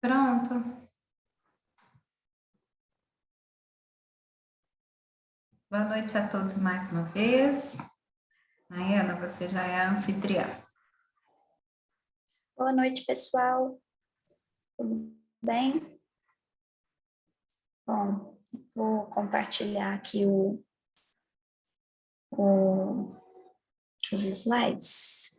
Pronto. Boa noite a todos mais uma vez. Nayana, você já é a anfitriã. Boa noite, pessoal. Tudo bem? Bom, vou compartilhar aqui os slides.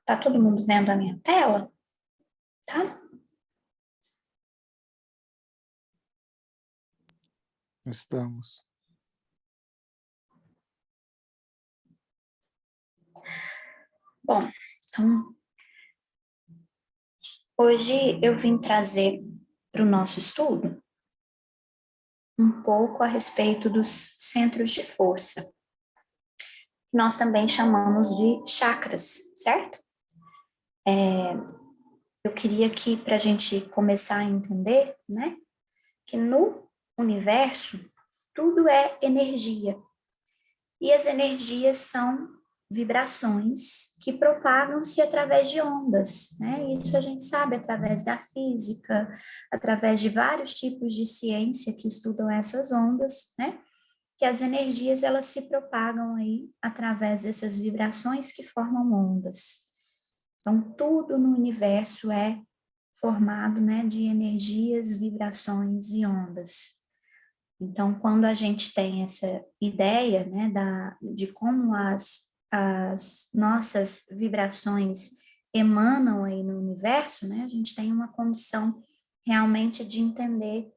Tá todo mundo vendo a minha tela? Tá? Estamos. Bom, então, hoje eu vim trazer para o nosso estudo um pouco a respeito dos centros de força. Nós também chamamos de chakras, certo? Eu queria que, para a gente começar a entender, né, que no universo tudo é energia. E as energias são vibrações que propagam-se através de ondas, né? Isso a gente sabe através da física, através de vários tipos de ciência que estudam essas ondas, né? Que as energias elas se propagam aí através dessas vibrações que formam ondas. Então, tudo no universo é formado, né, de energias, vibrações e ondas. Então, quando a gente tem essa ideia, né, de como as nossas vibrações emanam aí no universo, né, a gente tem uma condição realmente de entender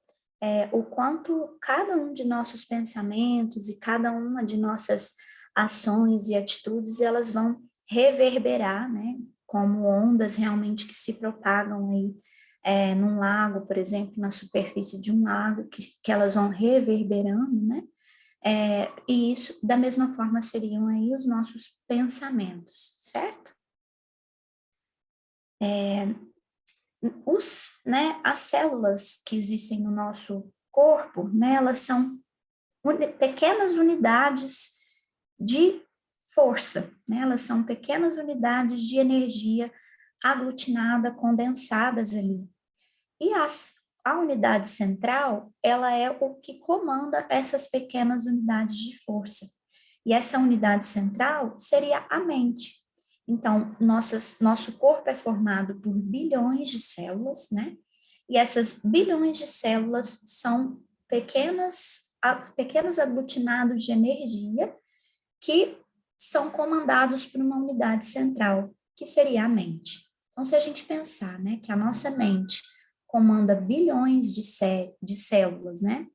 o quanto cada um de nossos pensamentos e cada uma de nossas ações e atitudes, elas vão reverberar, né, como ondas realmente que se propagam aí num lago, por exemplo, na superfície de um lago, que elas vão reverberando, né? E isso, da mesma forma, seriam aí os nossos pensamentos, certo? As células que existem no nosso corpo, né, elas são pequenas unidades de força, né? Elas são pequenas unidades de energia aglutinada, condensadas ali. E a unidade central, ela é o que comanda essas pequenas unidades de força. E essa unidade central seria a mente. Então, nosso corpo é formado por bilhões de células, né? E essas bilhões de células são pequenos aglutinados de energia que são comandados por uma unidade central, que seria a mente. Então, se a gente pensar, né, que a nossa mente comanda bilhões de células, né?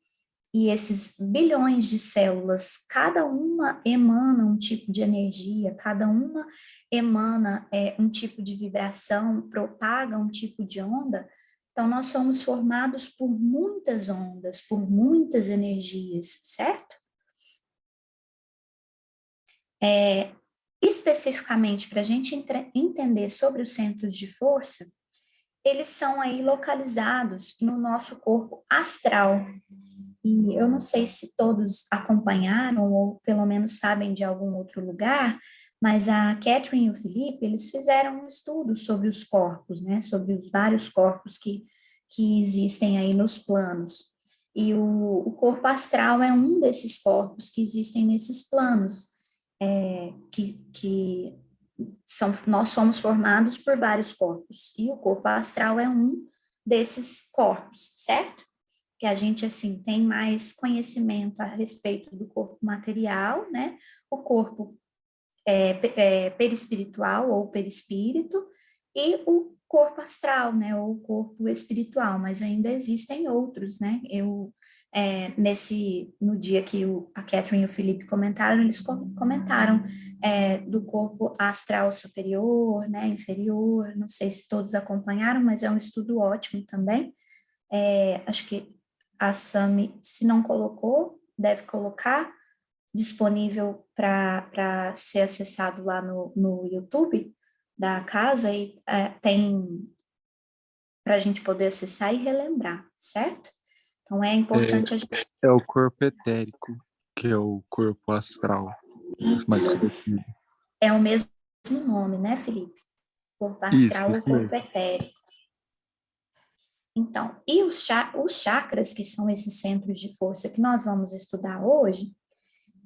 E esses bilhões de células, cada uma emana um tipo de energia, cada uma emana um tipo de vibração, propaga um tipo de onda. Então, nós somos formados por muitas ondas, por muitas energias, certo? Especificamente, para a gente entender sobre os centros de força, eles são aí localizados no nosso corpo astral. E eu não sei se todos acompanharam ou pelo menos sabem de algum outro lugar, mas a Catherine e o Felipe, eles fizeram um estudo sobre os corpos, né, sobre os vários corpos que existem aí nos planos. E o corpo astral é um desses corpos que existem nesses planos, que nós somos formados por vários corpos, e o corpo astral é um desses corpos, certo? Que a gente, assim, tem mais conhecimento a respeito do corpo material, né? O corpo perispiritual ou perispírito, e o corpo astral, né? Ou o corpo espiritual, mas ainda existem outros, né? No dia que a Catherine e o Felipe comentaram, eles comentaram do corpo astral superior, né? Inferior, não sei se todos acompanharam, mas é um estudo ótimo também. Acho que a Sami, se não colocou, deve colocar, disponível para ser acessado lá no YouTube da casa e tem para a gente poder acessar e relembrar, certo? Então é importante a gente. É o corpo etérico, que é o corpo astral, mais Isso conhecido. é o mesmo nome, né, Felipe? Corpo astral ou Isso corpo mesmo. etérico. Então, e os chakras, que são esses centros de força que nós vamos estudar hoje,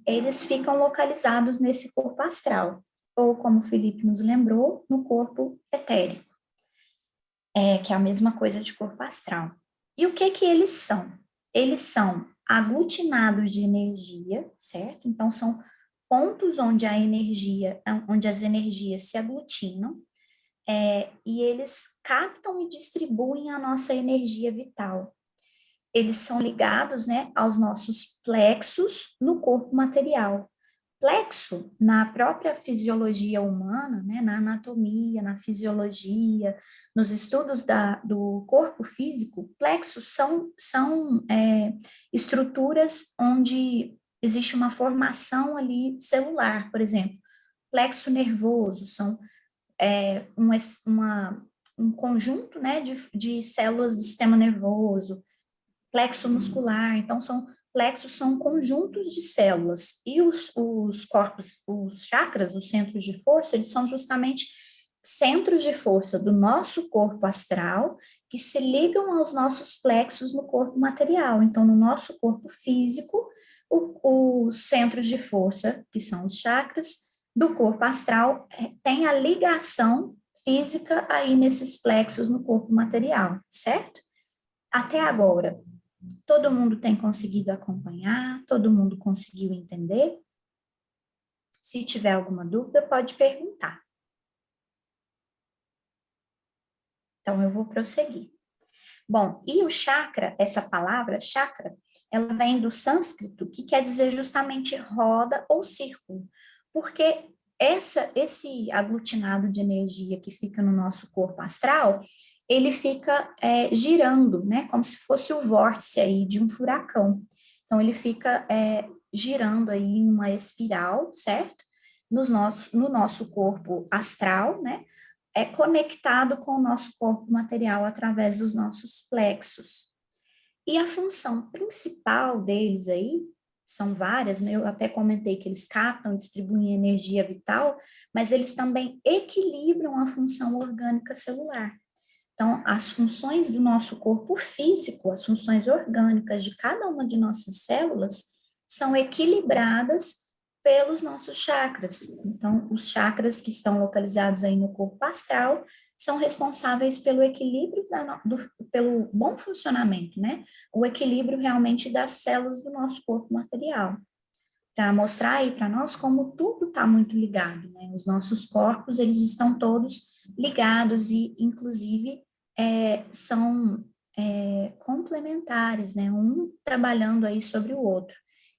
eles ficam localizados nesse corpo astral, ou como o Felipe nos lembrou, no corpo etérico, que é a mesma coisa de corpo astral. E o que eles são? Eles são aglutinados de energia, certo? Então, são pontos onde onde as energias se aglutinam, e eles captam e distribuem a nossa energia vital. Eles são ligados, né, aos nossos plexos no corpo material. Plexo, na própria fisiologia humana, né, na anatomia, na fisiologia, nos estudos do corpo físico, plexos são estruturas onde existe uma formação ali celular, por exemplo. Plexo nervoso são um conjunto, né, de células do sistema nervoso, plexo muscular, então plexos são conjuntos de células, e os corpos, os chakras, os centros de força, eles são justamente centros de força do nosso corpo astral, que se ligam aos nossos plexos no corpo material. Então, no nosso corpo físico, os centros de força, que são os chakras, do corpo astral, tem a ligação física aí nesses plexos no corpo material, certo? Até agora, todo mundo tem conseguido acompanhar? Todo mundo conseguiu entender? Se tiver alguma dúvida, pode perguntar. Então, eu vou prosseguir. Bom, e o chakra, essa palavra, chakra, ela vem do sânscrito, que quer dizer justamente roda ou círculo, porque esse aglutinado de energia que fica no nosso corpo astral, ele fica girando, né, como se fosse o vórtice aí de um furacão. Então, ele fica girando aí em uma espiral, certo? No nosso corpo astral, né? É conectado com o nosso corpo material através dos nossos plexos. E a função principal deles aí, são várias, né? Eu até comentei que eles captam, distribuem energia vital, mas eles também equilibram a função orgânica celular. Então, as funções do nosso corpo físico, as funções orgânicas de cada uma de nossas células, são equilibradas pelos nossos chakras. Então, os chakras que estão localizados aí no corpo astral são responsáveis pelo equilíbrio, pelo bom funcionamento, né? O equilíbrio realmente das células do nosso corpo material. Para mostrar aí para nós como tudo está muito ligado, né? Os nossos corpos, eles estão todos ligados e, inclusive, são complementares, né? Um trabalhando aí sobre o outro.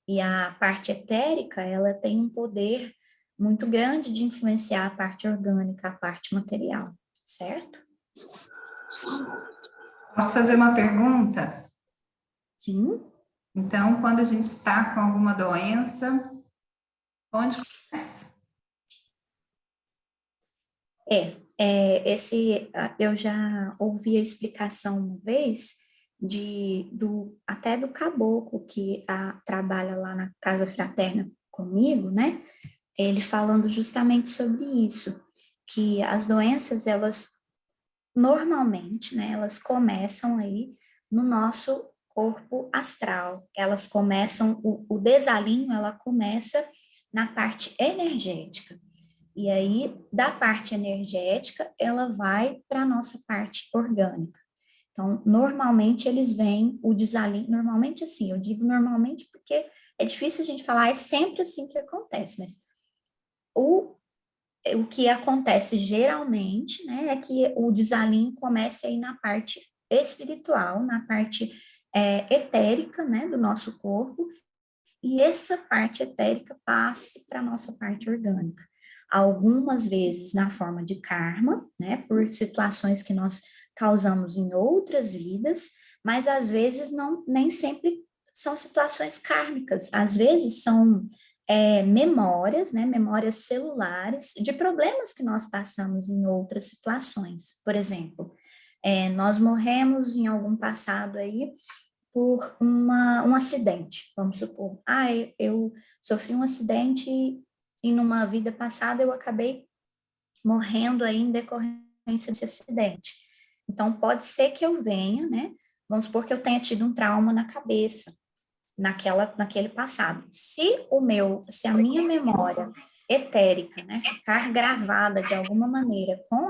E a parte etérica, ela tem um poder muito grande de influenciar a parte orgânica, a parte material, certo? Posso fazer uma pergunta? Sim. Então, quando a gente está com alguma doença, onde começa? Eu já ouvi a explicação uma vez até do caboclo que trabalha lá na Casa Fraterna comigo, né? Ele falando justamente sobre isso, que as doenças, elas normalmente, né, elas começam aí no nosso corpo astral, elas começam, o desalinho, ela começa na parte energética. E aí, da parte energética, ela vai para a nossa parte orgânica. Então, normalmente eles vêm o desalinho, normalmente assim, eu digo normalmente porque é difícil a gente falar, é sempre assim que acontece, mas o que acontece geralmente, né, é que o desalinho comece aí na parte espiritual, na parte etérica, né, do nosso corpo, e essa parte etérica passe para a nossa parte orgânica. Algumas vezes na forma de karma, né, por situações que nós causamos em outras vidas, mas às vezes nem sempre são situações kármicas, às vezes são memórias, né, memórias celulares de problemas que nós passamos em outras situações. Por exemplo, nós morremos em algum passado aí por um acidente, vamos supor. Eu sofri um acidente e numa vida passada eu acabei morrendo aí em decorrência desse acidente. Então, pode ser que eu venha, né? Vamos supor que eu tenha tido um trauma na cabeça, naquele passado. Se a minha memória etérica, né, ficar gravada de alguma maneira com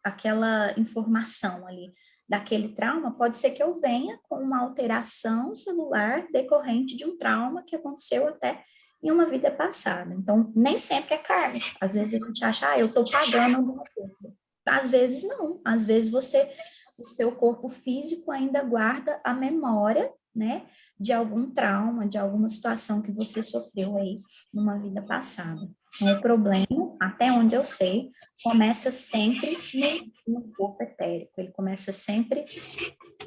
aquela informação ali daquele trauma, pode ser que eu venha com uma alteração celular decorrente de um trauma que aconteceu até em uma vida passada. Então, nem sempre é kármico. Às vezes a gente acha, eu estou pagando alguma coisa. Às vezes não. Às vezes o seu corpo físico ainda guarda a memória, né, de algum trauma, de alguma situação que você sofreu aí numa vida passada. Então, o problema, até onde eu sei, começa sempre no corpo etérico, ele começa sempre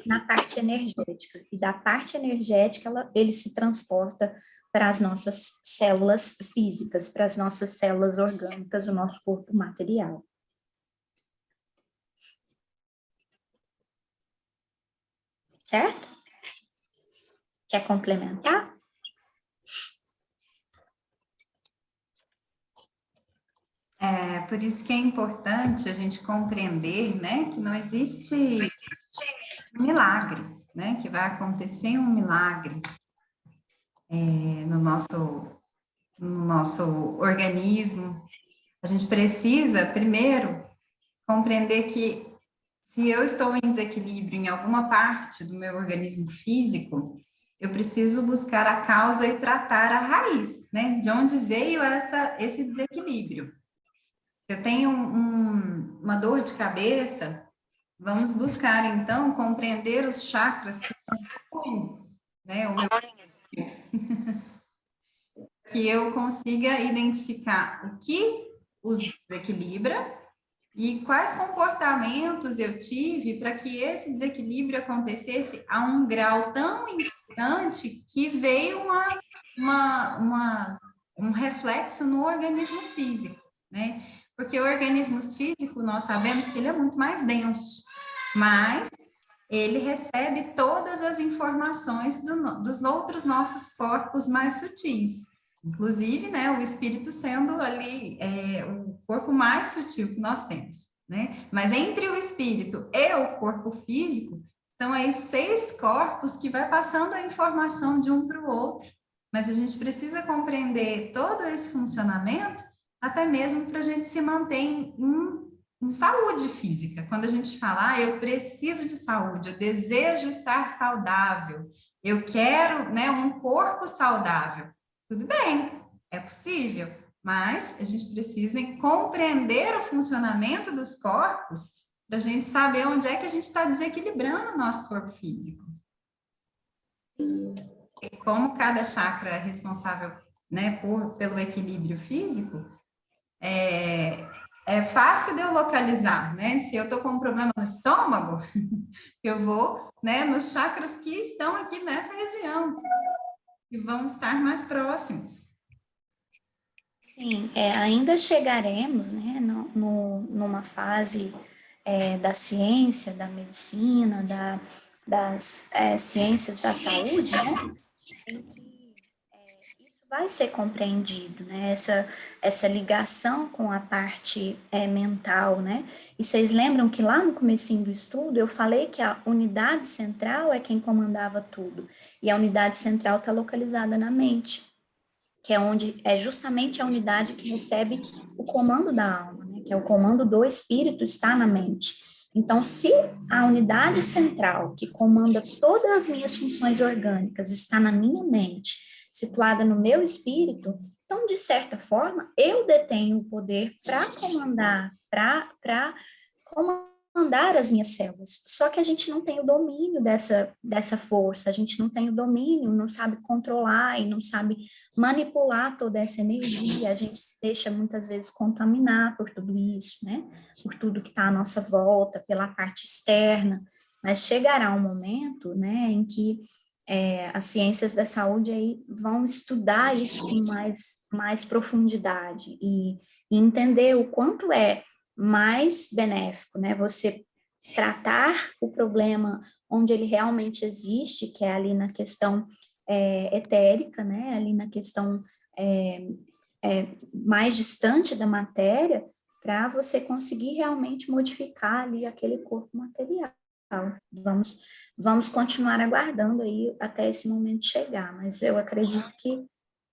na parte energética, e da parte energética ele se transporta para as nossas células físicas, para as nossas células orgânicas, o nosso corpo material. Certo? Quer complementar? Por isso que é importante a gente compreender, né, que não existe um milagre, né, que vai acontecer um milagre no nosso organismo. A gente precisa, primeiro, compreender que se eu estou em desequilíbrio em alguma parte do meu organismo físico, eu preciso buscar a causa e tratar a raiz, né? De onde veio esse desequilíbrio. Eu tenho uma dor de cabeça, vamos buscar, então, compreender os chakras que compõem, né, o meu que eu consiga identificar o que os desequilibra e quais comportamentos eu tive para que esse desequilíbrio acontecesse a um grau tão importante que veio um reflexo no organismo físico, né? Porque o organismo físico, nós sabemos que ele é muito mais denso, mas ele recebe todas as informações dos outros nossos corpos mais sutis. Inclusive, né, o espírito sendo ali o corpo mais sutil que nós temos, né? Mas entre o espírito e o corpo físico, são aí 6 corpos que vai passando a informação de um para o outro. Mas a gente precisa compreender todo esse funcionamento, até mesmo para a gente se manter em saúde física. Quando a gente fala, eu preciso de saúde, eu desejo estar saudável, eu quero, né, um corpo saudável. Tudo bem, é possível, mas a gente precisa compreender o funcionamento dos corpos para a gente saber onde é que a gente está desequilibrando o nosso corpo físico. E como cada chakra é responsável, né, pelo equilíbrio físico, é fácil de eu localizar, né? Se eu estou com um problema no estômago, eu vou, né, nos chakras que estão aqui nessa região e vão estar mais próximos. Sim, ainda chegaremos, né, numa fase da ciência, da medicina, das ciências da saúde, né, em que isso vai ser compreendido, né, essa ligação com a parte mental, né, e vocês lembram que lá no comecinho do estudo eu falei que a unidade central é quem comandava tudo, e a unidade central está localizada na mente, que é justamente a unidade que recebe o comando da alma, né? Que é o comando do espírito, está na mente. Então, se a unidade central, que comanda todas as minhas funções orgânicas, está na minha mente, situada no meu espírito, então, de certa forma, eu detenho o poder para comandar, para comandar as minhas células. Só que a gente não tem o domínio dessa força, a gente não tem o domínio, não sabe controlar e não sabe manipular toda essa energia, a gente se deixa muitas vezes contaminar por tudo isso, né? Por tudo que está à nossa volta, pela parte externa, mas chegará um momento, né, em que as ciências da saúde aí vão estudar isso com mais profundidade e entender o quanto é mais benéfico, né? Você tratar o problema onde ele realmente existe, que é ali na questão etérica, né? Ali na questão mais distante da matéria, para você conseguir realmente modificar ali aquele corpo material. Vamos continuar aguardando aí até esse momento chegar, mas eu acredito que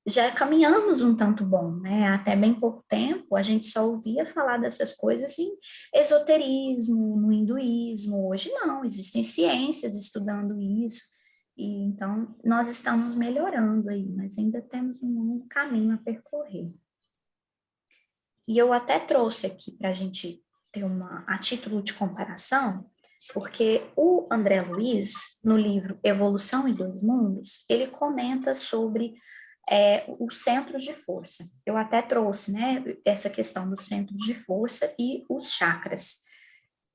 já caminhamos um tanto bom, né? Até bem pouco tempo a gente só ouvia falar dessas coisas em esoterismo, no hinduísmo. Hoje não, existem ciências estudando isso, e então nós estamos melhorando aí, mas ainda temos um longo caminho a percorrer. E eu até trouxe aqui para a gente ter a título de comparação, porque o André Luiz, no livro Evolução e Dois Mundos, ele comenta sobre os centros de força. Eu até trouxe, né, essa questão dos centros de força e os chakras.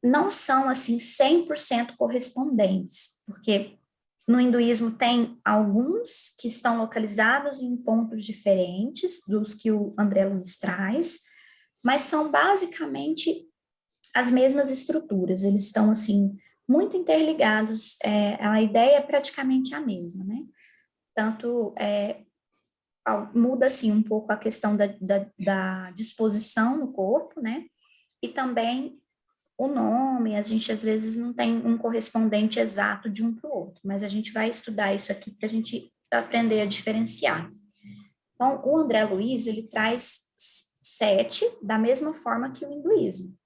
Não são, assim, 100% correspondentes, porque no hinduísmo tem alguns que estão localizados em pontos diferentes dos que o André Luiz traz, mas são basicamente as mesmas estruturas, eles estão, assim, muito interligados, a ideia é praticamente a mesma, né? Tanto muda, assim, um pouco a questão da disposição no corpo, né? E também o nome, a gente às vezes não tem um correspondente exato de um para o outro, mas a gente vai estudar isso aqui para a gente aprender a diferenciar. Então, o André Luiz, ele traz 7 da mesma forma que o hinduísmo.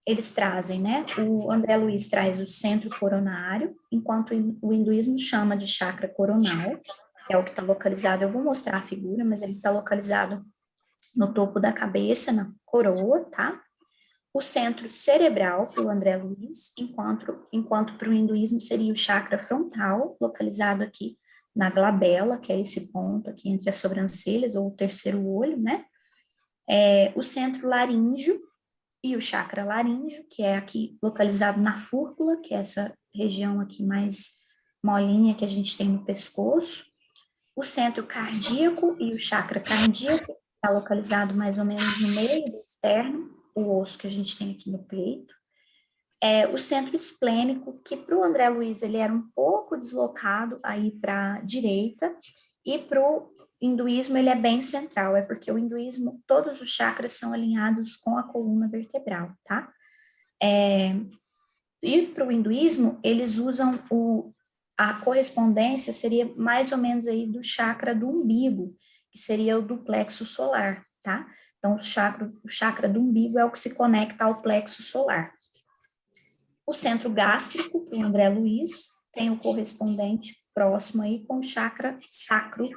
Eles trazem, né? O André Luiz traz o centro coronário, enquanto o hinduísmo chama de chakra coronal, que é o que está localizado, eu vou mostrar a figura, mas ele está localizado no topo da cabeça, na coroa, tá? O centro cerebral para o André Luiz, enquanto para o hinduísmo seria o chakra frontal, localizado aqui na glabela, que é esse ponto aqui entre as sobrancelhas, ou o terceiro olho, né? O centro laríngeo e o chakra laríngeo, que é aqui localizado na fúrcula, que é essa região aqui mais molinha que a gente tem no pescoço. O centro cardíaco e o chakra cardíaco está localizado mais ou menos no meio do externo, o osso que a gente tem aqui no peito. O centro esplênico, que para o André Luiz ele era um pouco deslocado aí para a direita, e para o hinduísmo ele é bem central, é porque o hinduísmo, todos os chakras são alinhados com a coluna vertebral, tá? E para o hinduísmo, eles usam a correspondência seria mais ou menos aí do chakra do umbigo, que seria o do plexo solar, tá? Então, o chakra do umbigo é o que se conecta ao plexo solar. O centro gástrico, para o André Luiz, tem o correspondente próximo aí com o chakra sacro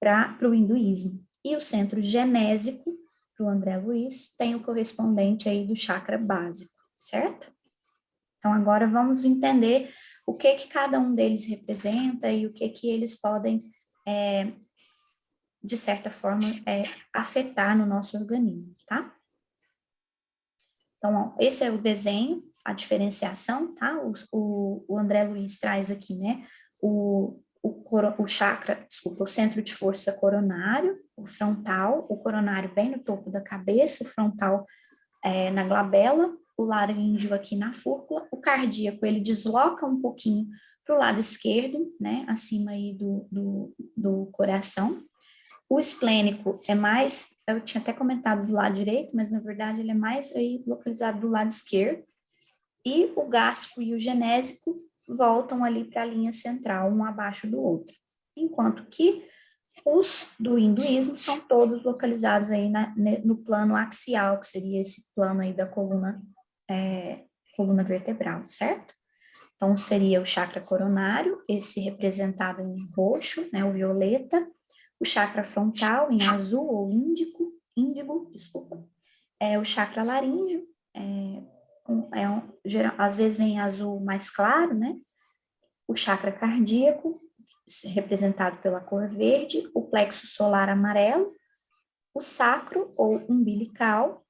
para o hinduísmo. E o centro genésico, para o André Luiz, tem o correspondente aí do chakra básico, certo? Então, agora vamos entender o que cada um deles representa e o que eles podem, de certa forma, afetar no nosso organismo, tá? Então, ó, esse é o desenho, a diferenciação, tá? O André Luiz traz aqui, né? O chakra, desculpa, o centro de força coronário, o frontal, o coronário bem no topo da cabeça, o frontal na glabela, o laríngeo aqui na fúrcula, o cardíaco ele desloca um pouquinho para o lado esquerdo, né, acima aí do coração. O esplênico é mais, eu tinha até comentado do lado direito, mas na verdade ele é mais aí localizado do lado esquerdo. E o gástrico e o genésico voltam ali para a linha central, um abaixo do outro. Enquanto que os do hinduísmo são todos localizados aí no plano axial, que seria esse plano aí da coluna vertebral, certo? Então, seria o chakra coronário, esse representado em roxo, né, o violeta, o chakra frontal em azul ou índigo, desculpa, o chakra laríngeo, às vezes vem azul mais claro, né, o chakra cardíaco, representado pela cor verde, o plexo solar amarelo, o sacro ou umbilical,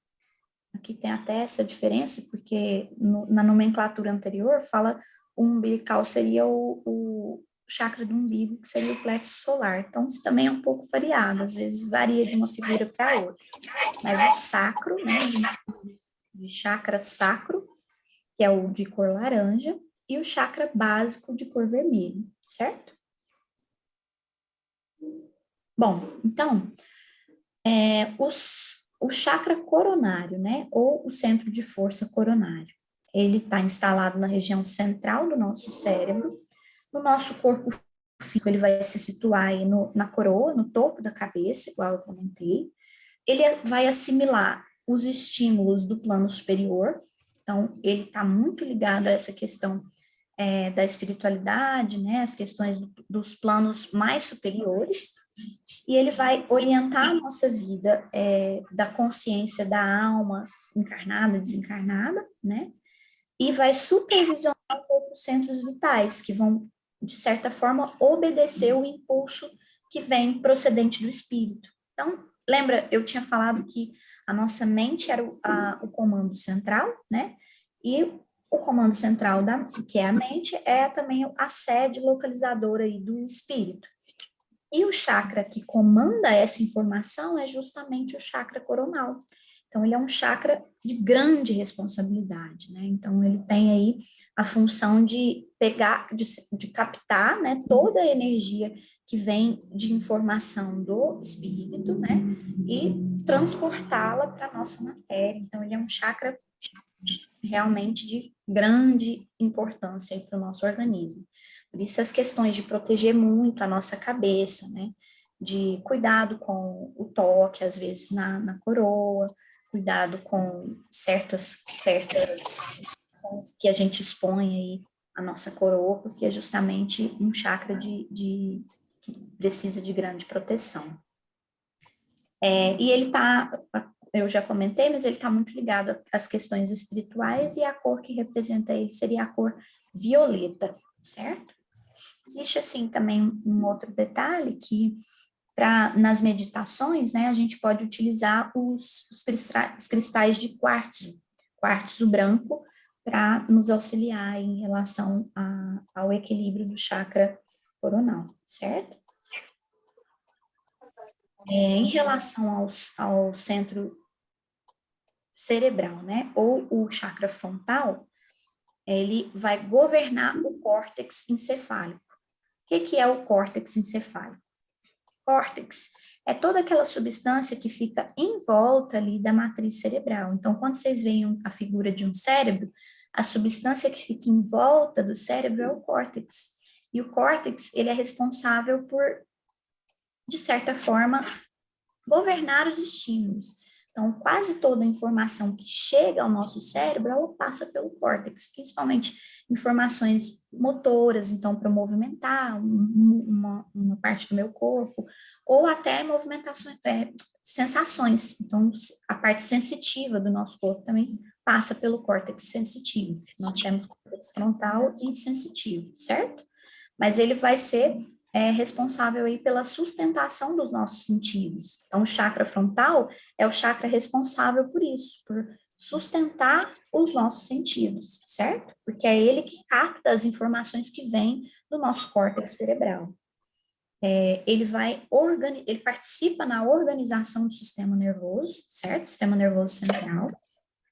aqui tem até essa diferença, porque na nomenclatura anterior fala o umbilical seria o chakra do umbigo, que seria o plexo solar. Então, isso também é um pouco variado, às vezes varia de uma figura para outra. Mas o sacro, né, a gente chama de chakra sacro, que é o de cor laranja, e o chakra básico de cor vermelho, certo? Bom, então, o chakra coronário, né, ou o centro de força coronário, ele está instalado na região central do nosso cérebro. No nosso corpo físico, ele vai se situar aí na coroa, no topo da cabeça, igual eu comentei. Ele vai assimilar os estímulos do plano superior, então ele está muito ligado a essa questão da espiritualidade, né, as questões dos planos mais superiores, e ele vai orientar a nossa vida da consciência da alma encarnada, desencarnada, né, e vai supervisionar os outros centros vitais, que vão, de certa forma, obedecer o impulso que vem procedente do espírito. Então, lembra, eu tinha falado que a nossa mente era o comando central, né? E o comando central, que é a mente, é também a sede localizadora aí do espírito. E o chakra que comanda essa informação é justamente o chakra coronal. Então, ele é um chakra de grande responsabilidade, né? Então, ele tem aí a função de pegar, de captar, né, toda a energia que vem de informação do espírito, né, e transportá-la para a nossa matéria. Então, ele é um chakra realmente de grande importância para o nosso organismo. Por isso, as questões de proteger muito a nossa cabeça, né, de cuidado com o toque, às vezes na coroa, cuidado com certas que a gente expõe aí a nossa coroa, porque é justamente um chakra que precisa de grande proteção. E ele está, eu já comentei, mas ele está muito ligado às questões espirituais, e a cor que representa ele seria a cor violeta, certo? Existe, assim, também um outro detalhe que nas meditações, né, a gente pode utilizar os cristais de quartzo branco, para nos auxiliar em relação ao equilíbrio do chakra coronal, certo? Em relação ao centro cerebral, né, ou o chakra frontal, ele vai governar o córtex encefálico. O que é o córtex encefálico? Córtex é toda aquela substância que fica em volta ali da matriz cerebral. Então, quando vocês veem a figura de um cérebro, a substância que fica em volta do cérebro é o córtex. E o córtex, ele é responsável por, de certa forma, governar os estímulos. Então, quase toda a informação que chega ao nosso cérebro, ela passa pelo córtex, principalmente informações motoras, então, para movimentar uma parte do meu corpo, ou até movimentações, sensações. Então, a parte sensitiva do nosso corpo também passa pelo córtex sensitivo. Nós temos córtex frontal e sensitivo, certo? Mas ele vai ser responsável aí pela sustentação dos nossos sentidos. Então, o chakra frontal é o chakra responsável por isso, por sustentar os nossos sentidos, certo? Porque é ele que capta as informações que vêm do nosso córtex cerebral. Ele participa na organização do sistema nervoso, certo? Sistema nervoso central.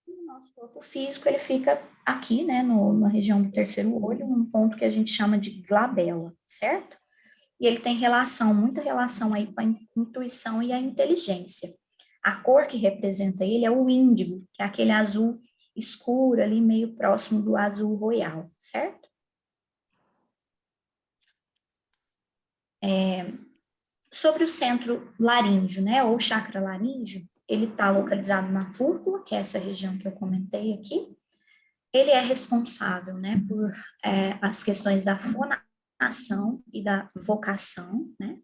E o nosso corpo físico, ele fica aqui, né, na região do terceiro olho, num ponto que a gente chama de glabela, certo? E ele tem muita relação aí com a intuição e a inteligência. A cor que representa ele é o índigo, que é aquele azul escuro ali, meio próximo do azul royal, certo? Sobre o centro laríngeo, né, ou chakra laríngeo, ele está localizado na fúrcula, que é essa região que eu comentei aqui. Ele é responsável, né, por as questões da fonação e da vocação, né?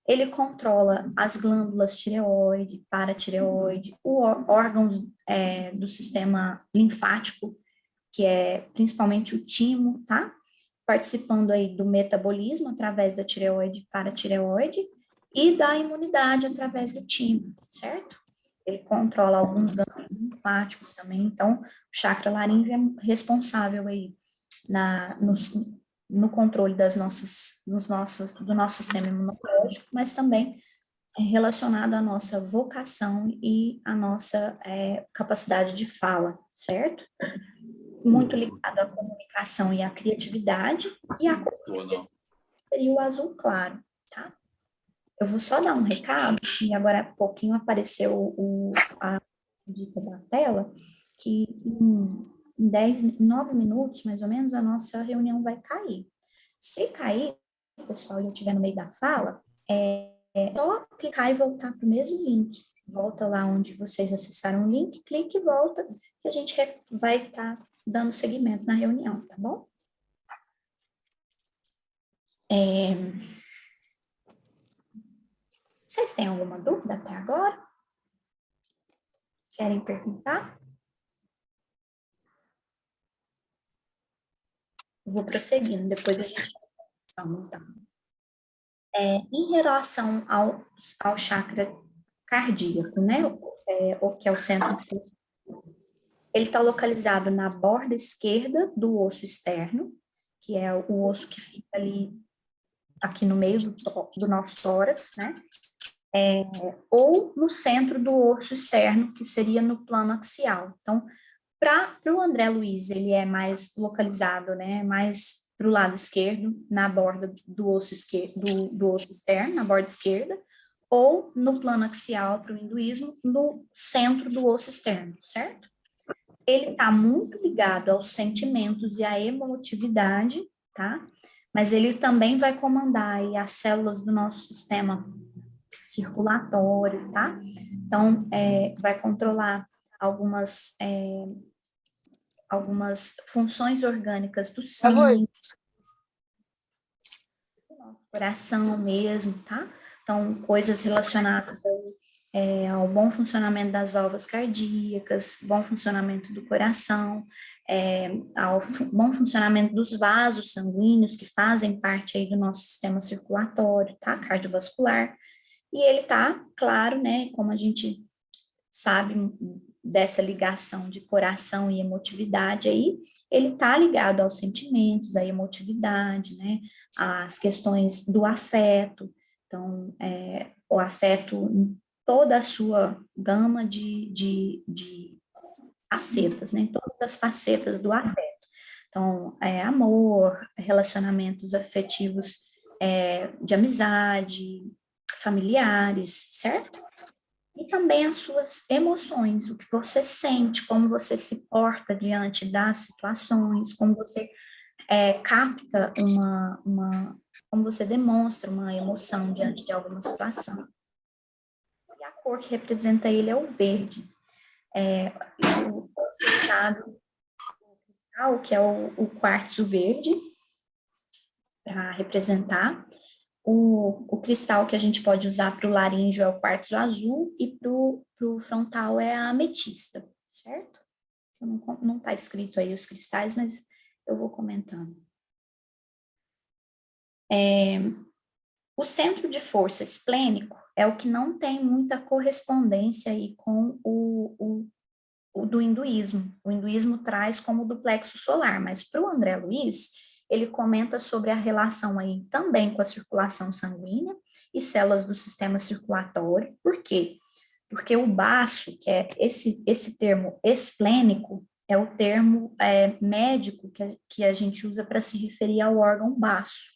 Ele controla as glândulas tireoide, paratireoide, órgãos do sistema linfático, que é principalmente o timo, tá? Participando aí do metabolismo através da tireoide e paratireoide, e da imunidade através do timo, certo? Ele controla alguns gânglios linfáticos também. Então, o chakra laríngeo é responsável aí no controle do nosso sistema imunológico, mas também é relacionado à nossa vocação e à nossa capacidade de fala, certo? Muito ligado à comunicação e à criatividade, e a cor seria o azul claro, tá? Eu vou só dar um recado, que agora há pouquinho apareceu a dica da tela, que em 9 minutos, mais ou menos, a nossa reunião vai cair. Se cair, pessoal, e eu estiver no meio da fala, é só clicar e voltar para o mesmo link. Volta lá onde vocês acessaram o link, clique e volta, que a gente vai estar dando seguimento na reunião, tá bom? Vocês têm alguma dúvida até agora? Querem perguntar? Vou prosseguindo, depois a gente então. Em relação ao chakra cardíaco, né? O que é o centro de força. Ele está localizado na borda esquerda do osso externo, que é o osso que fica ali, aqui no meio do nosso tórax, né? Ou no centro do osso externo, que seria no plano axial. Então, para o André Luiz, ele é mais localizado, né? Mais para o lado esquerdo, na borda do osso esquerdo, do osso externo, na borda esquerda, ou no plano axial para o hinduísmo, no centro do osso externo, certo? Ele está muito ligado aos sentimentos e à emotividade, tá? Mas ele também vai comandar aí as células do nosso sistema circulatório, tá? Então, vai controlar algumas funções orgânicas do sangue, do nosso coração mesmo, tá? Então, coisas relacionadas ao bom funcionamento das válvulas cardíacas, bom funcionamento do coração, ao bom funcionamento dos vasos sanguíneos que fazem parte aí do nosso sistema circulatório, tá? Cardiovascular. E ele tá, claro, né, como a gente sabe dessa ligação de coração e emotividade aí, ele tá ligado aos sentimentos, à emotividade, né, às questões do afeto. Então, o afeto em toda a sua gama de facetas, né, todas as facetas do afeto. Então, amor, relacionamentos afetivos de amizade, familiares, certo? E também as suas emoções, o que você sente, como você se porta diante das situações, como você capta como você demonstra uma emoção diante de alguma situação. E a cor que representa ele é o verde. O cristal, que é o quartzo verde, para representar. O cristal que a gente pode usar para o laríngeo é o quartzo azul e para o frontal é a ametista, certo? Não está escrito aí os cristais, mas eu vou comentando. O centro de força esplênico é o que não tem muita correspondência aí com o do hinduísmo. O hinduísmo traz como do plexo solar, mas para o André Luiz, ele comenta sobre a relação aí também com a circulação sanguínea e células do sistema circulatório. Por quê? Porque o baço, que é esse termo esplênico, é o termo médico que a gente usa para se referir ao órgão baço.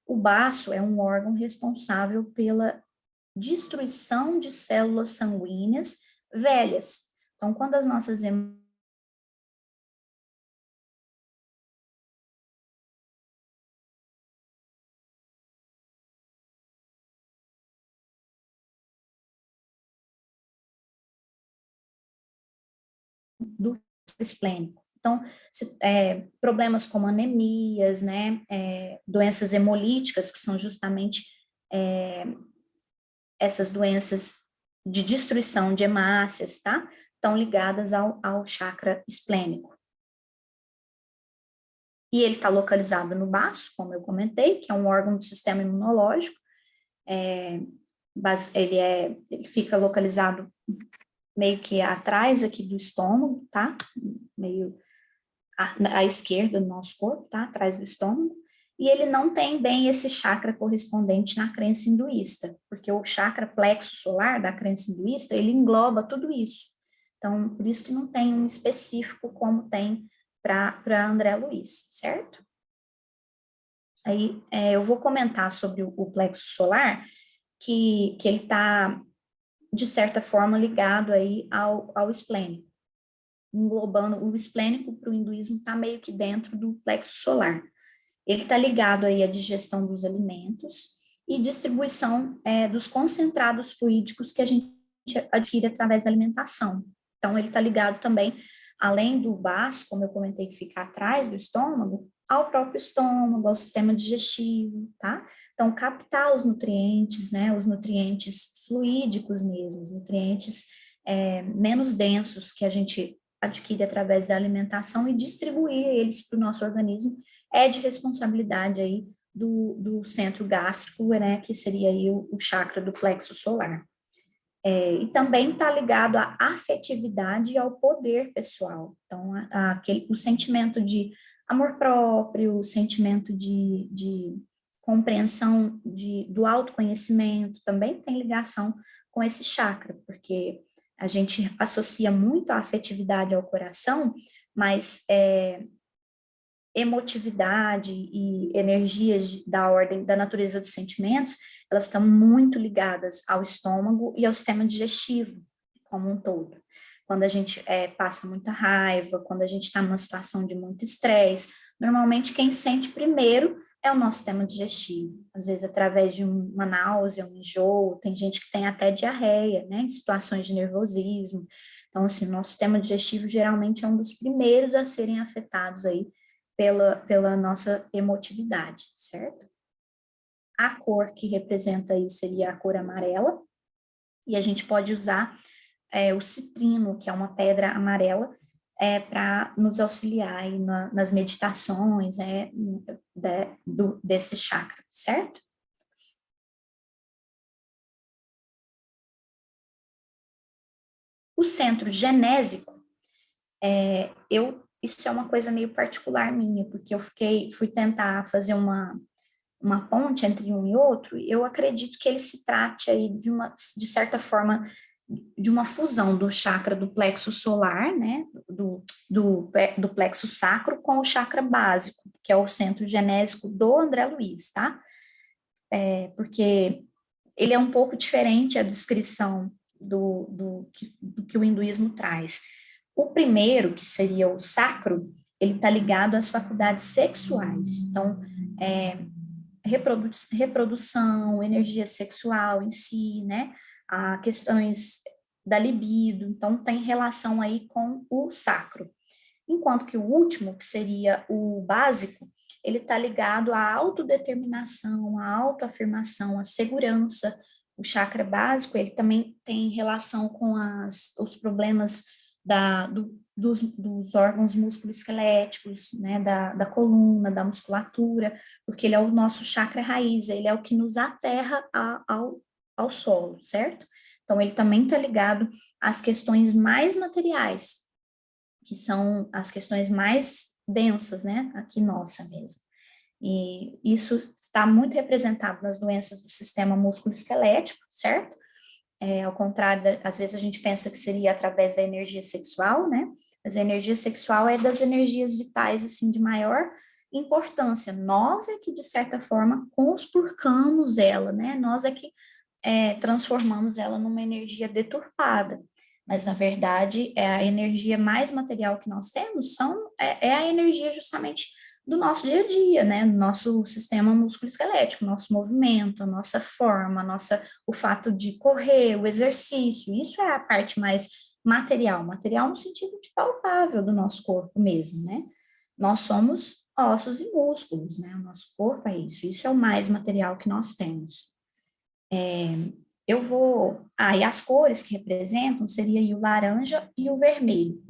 O baço é um órgão responsável pela destruição de células sanguíneas velhas. Então, quando as nossas do esplênico. Então, problemas como anemias, né, doenças hemolíticas, que são justamente essas doenças de destruição de hemácias, tá? Estão ligadas ao chakra esplênico. E ele está localizado no baço, como eu comentei, que é um órgão do sistema imunológico. Ele fica localizado meio que atrás aqui do estômago, tá? Meio à esquerda do nosso corpo, tá? Atrás do estômago. e ele não tem bem esse chakra correspondente na crença hinduísta, porque o chakra plexo solar da crença hinduísta, ele engloba tudo isso. Então, por isso que não tem um específico como tem para André Luiz, certo? Aí, eu vou comentar sobre o plexo solar, que ele está, de certa forma, ligado aí ao esplênico. Englobando o esplênico para o hinduísmo está meio que dentro do plexo solar. Ele está ligado aí à digestão dos alimentos e distribuição dos concentrados fluídicos que a gente adquire através da alimentação. Então, ele está ligado também, além do baço, como eu comentei, que fica atrás do estômago, ao próprio estômago, ao sistema digestivo, tá? Então, captar os nutrientes, né? Os nutrientes fluídicos mesmo, os nutrientes menos densos que a gente adquire através da alimentação e distribuir eles para o nosso organismo é de responsabilidade aí do centro gástrico, né, que seria aí o chakra do plexo solar. E também está ligado à afetividade e ao poder pessoal. Então, o sentimento de amor próprio, o sentimento de compreensão do autoconhecimento também tem ligação com esse chakra, porque a gente associa muito a afetividade ao coração, mas emotividade e energias da ordem da natureza dos sentimentos, elas estão muito ligadas ao estômago e ao sistema digestivo como um todo. Quando a gente passa muita raiva, quando a gente está numa situação de muito estresse, normalmente quem sente primeiro é o nosso sistema digestivo, às vezes através de uma náusea, um enjoo, tem gente que tem até diarreia, né, em situações de nervosismo. Então, assim, o nosso sistema digestivo geralmente é um dos primeiros a serem afetados aí pela nossa emotividade, certo? A cor que representa aí seria a cor amarela, e a gente pode usar o citrino, que é uma pedra amarela, para nos auxiliar aí nas meditações desse chakra, certo? O centro genésico, isso é uma coisa meio particular minha, porque fui tentar fazer uma ponte entre um e outro, e eu acredito que ele se trate aí de certa forma, de uma fusão do chakra do plexo solar, né, do plexo sacro com o chakra básico, que é o centro genésico do André Luiz, tá? Porque ele é um pouco diferente a descrição do que o hinduísmo traz. O primeiro, que seria o sacro, ele está ligado às faculdades sexuais. Então, reprodução, energia sexual em si, né? A questões da libido, então tem relação aí com o sacro. Enquanto que o último, que seria o básico, ele está ligado à autodeterminação, à autoafirmação, à segurança. O chakra básico, ele também tem relação com os problemas dos órgãos musculoesqueléticos, né, da coluna, da musculatura, porque ele é o nosso chakra raiz, ele é o que nos aterra ao solo, certo? Então, ele também está ligado às questões mais materiais, que são as questões mais densas, né, aqui nossa mesmo. E isso está muito representado nas doenças do sistema músculo-esquelético, certo? Ao contrário, às vezes a gente pensa que seria através da energia sexual, né? Mas a energia sexual é das energias vitais, assim, de maior importância. Nós é que, de certa forma, conspurcamos ela, né? Nós é que transformamos ela numa energia deturpada. Mas, na verdade, a energia mais material que nós temos é a energia justamente do nosso dia a dia, né? Nosso sistema músculo-esquelético, nosso movimento, a nossa forma, o fato de correr, o exercício, isso é a parte mais material no sentido de palpável do nosso corpo mesmo, né? Nós somos ossos e músculos, né? O nosso corpo é isso é o mais material que nós temos. E as cores que representam seria o laranja e o vermelho.